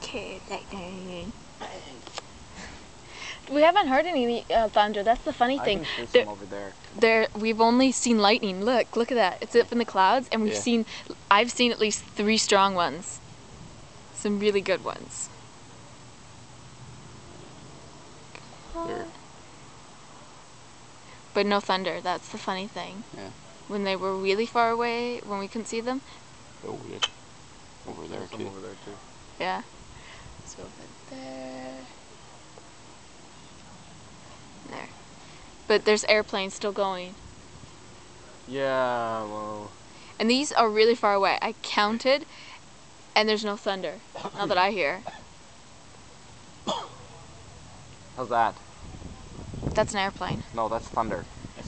Okay, lightning. We haven't heard any thunder. That's the funny thing. I can hear some over there. We've only seen lightning. Look at that. It's up in the clouds, and I've seen at least 3 strong ones. Some really good ones. But no thunder. That's the funny thing. Yeah. When they were really far away, when we couldn't see them. Oh, yeah. Over there too. Over there too. Yeah. So over there. There. But there's airplanes still going. Yeah, well. And these are really far away. I counted, and there's no thunder. Not that I hear. How's that? That's an airplane. No, that's thunder.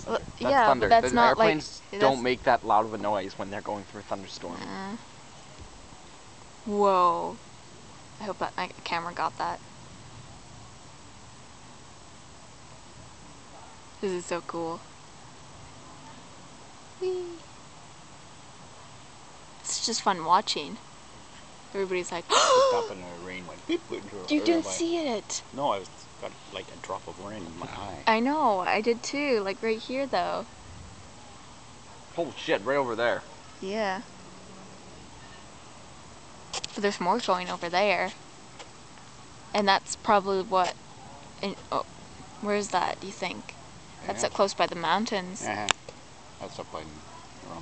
Well, That's yeah, thunder. but that's not airplanes like don't make that loud of a noise when they're going through a thunderstorm. Whoa. I hope that my camera got that. This is so cool. Whee. It's just fun watching. Everybody's like, Stop and the rain went beep. You didn't see it. No, I got like a drop of rain in my eye. I know, I did too. Like right here though. Holy shit, right over there. Yeah. But there's more going over there. And that's probably what... where's that, do you think? That's up close by the mountains. Yeah. That's up around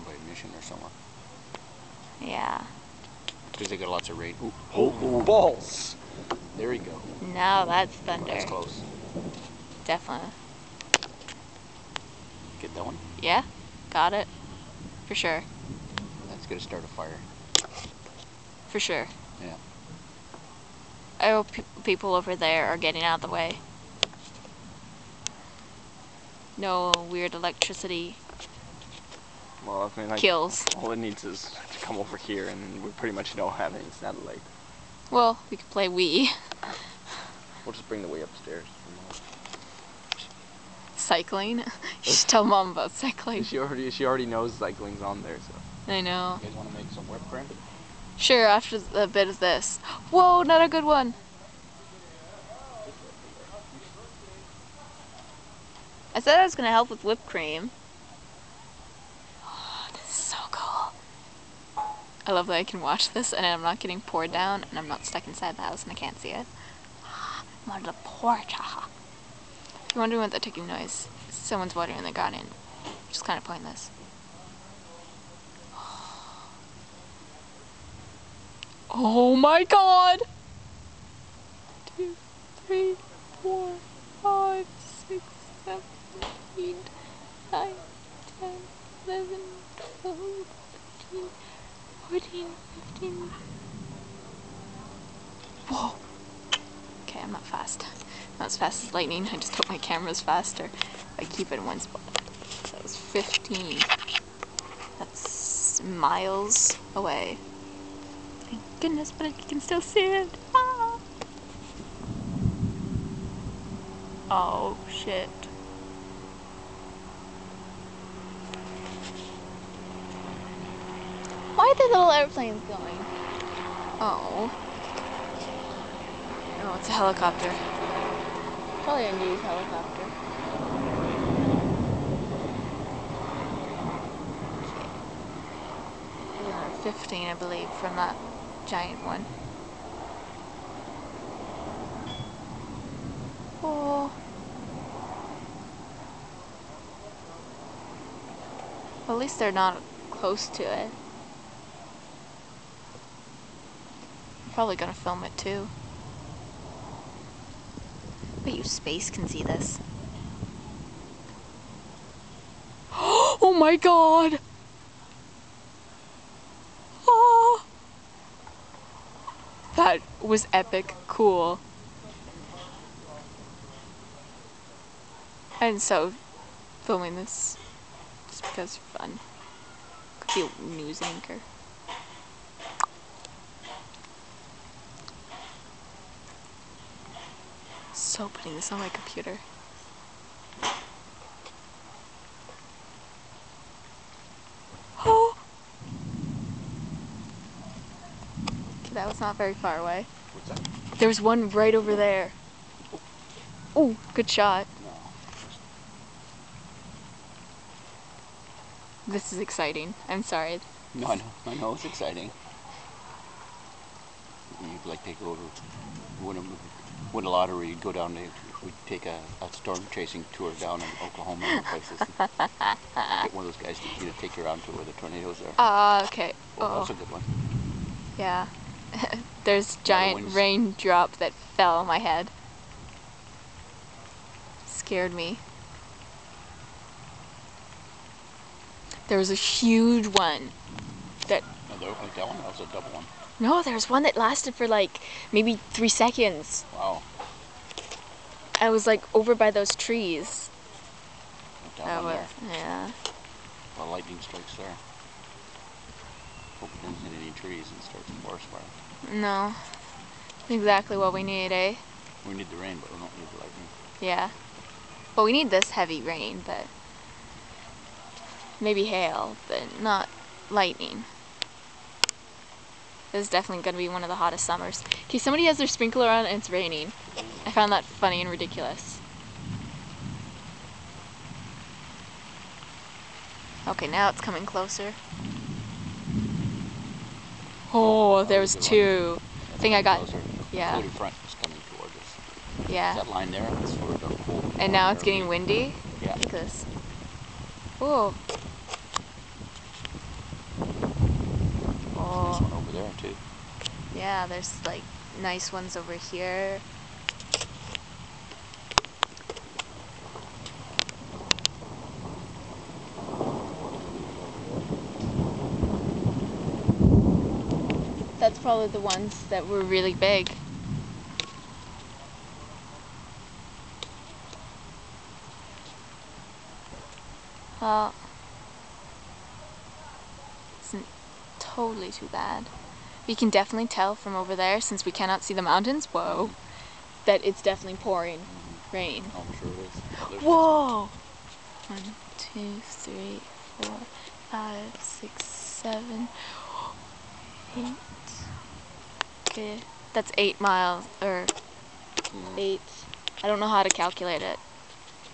by Mission or somewhere. Yeah. Because they got lots of rain. Oh, balls! There you go. Now that's thunder. That's close. Definitely. Get that one? Yeah, got it. For sure. That's going to start a fire. For sure. Yeah. I hope people over there are getting out of the way. No weird electricity Well, I mean, like, kills. all it needs is to come over here, and we pretty much don't have any satellite. Well, we could play Wii. We'll just bring the Wii upstairs. Cycling? You should tell Mom about cycling. She already knows cycling's on there, so. I know. You guys want to make some whipped cream? Sure, after a bit of this. Whoa, not a good one. I said I was going to help with whipped cream. Oh, this is so cool. I love that I can watch this and I'm not getting poured down and I'm not stuck inside the house and I can't see it. I'm on the porch. If you're wondering what that ticking noise, someone's watering the garden. Just kind of pointless. Oh my god! 2, 3, 4, 5, 6, 7, 8, 9, 10, 11, 12, 13, 14, 15. Whoa! Okay, I'm not fast. Not as fast as lightning. I just hope my camera's faster. I keep it in one spot. That was 15. That's miles away. Thank goodness, but I can still see it. Ah. Oh, shit. Why are the little airplanes going? Oh. Oh, it's a helicopter. Probably a news helicopter. 15, I believe, from that giant one. Oh. Well, at least they're not close to it. I'm probably gonna film it too. But you space can see this. Oh my god! Oh. That was epic cool. And so, filming this just because it's fun. Could be a news anchor. So putting this on my computer. Oh! Okay, that was It's not very far away. What's that? There's one right over there. Oh, good shot. No. This is exciting. I'm sorry. No, I know it's exciting. You'd like to go to win a lottery, you'd go down to, we'd take a storm chasing tour down in Oklahoma and places. And get one of those guys to take you around to where the tornadoes are. Okay. Well, that's a good one. Yeah. There's giant raindrop that fell on my head. Scared me. There was a huge one that... No, that one was a double one. No, there was one that lasted for like maybe 3 seconds. Wow. I was like over by those trees. That one there. Yeah. Well, lightning strikes there. Hope it doesn't hit any trees and starts a forest fire. No. Exactly what we need, eh? We need the rain, but we don't need the lightning. Yeah. Well, we need this heavy rain, but maybe hail, but not lightning. This is definitely going to be one of the hottest summers. Okay, somebody has their sprinkler on and it's raining. I found that funny and ridiculous. Okay, now it's coming closer. Oh, there was two. I think I got... Yeah. The floating front is coming towards us. Yeah. That line there, that's sort of the cold. And now it's getting windy. Yeah. Look at this. Whoa. There's one over there too. Yeah, there's like nice ones over here. That's probably the ones that were really big. Well, isn't totally too bad. We can definitely tell from over there, since we cannot see the mountains, whoa, that it's definitely pouring rain. Oh, I'm sure it is. Whoa! 1, 2, 3, 4, 5, 6, 7, 8. Okay, that's 8 miles, or 8. I don't know how to calculate it.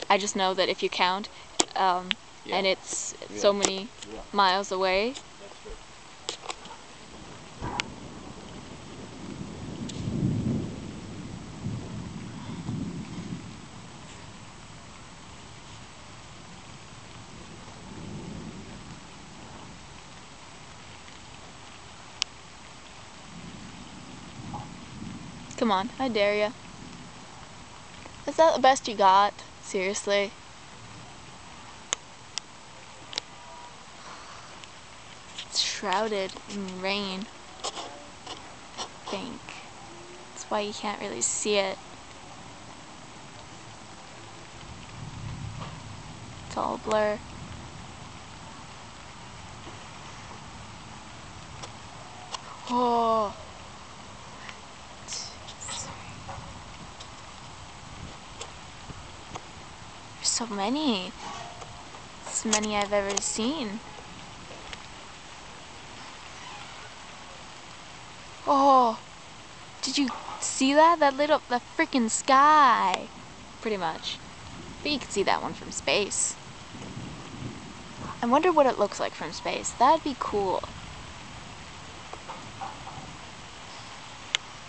I just know that if you count, and it's so many miles away. Come on, I dare ya. Is that the best you got? Seriously? It's shrouded in rain, I think. That's why you can't really see it. It's all blur. Oh! There's so many. As many I've ever seen. Oh! Did you see that? That lit up the freaking sky. Pretty much. But you can see that one from space. I wonder what it looks like from space. That'd be cool.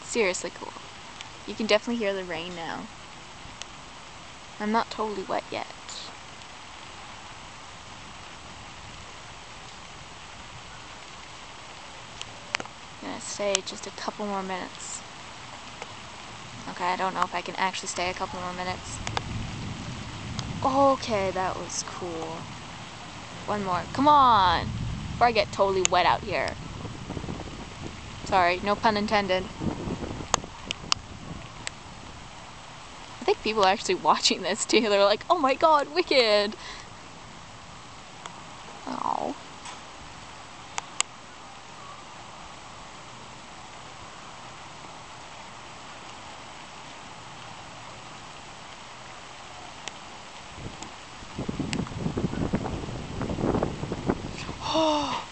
Seriously cool. You can definitely hear the rain now. I'm not totally wet yet. I'm gonna stay just a couple more minutes. Okay, I don't know if I can actually stay a couple more minutes. Okay, that was cool. One more. Come on! Before I get totally wet out here. Sorry, no pun intended. I think people are actually watching this too. They're like, oh my god, wicked! Oh. Oh.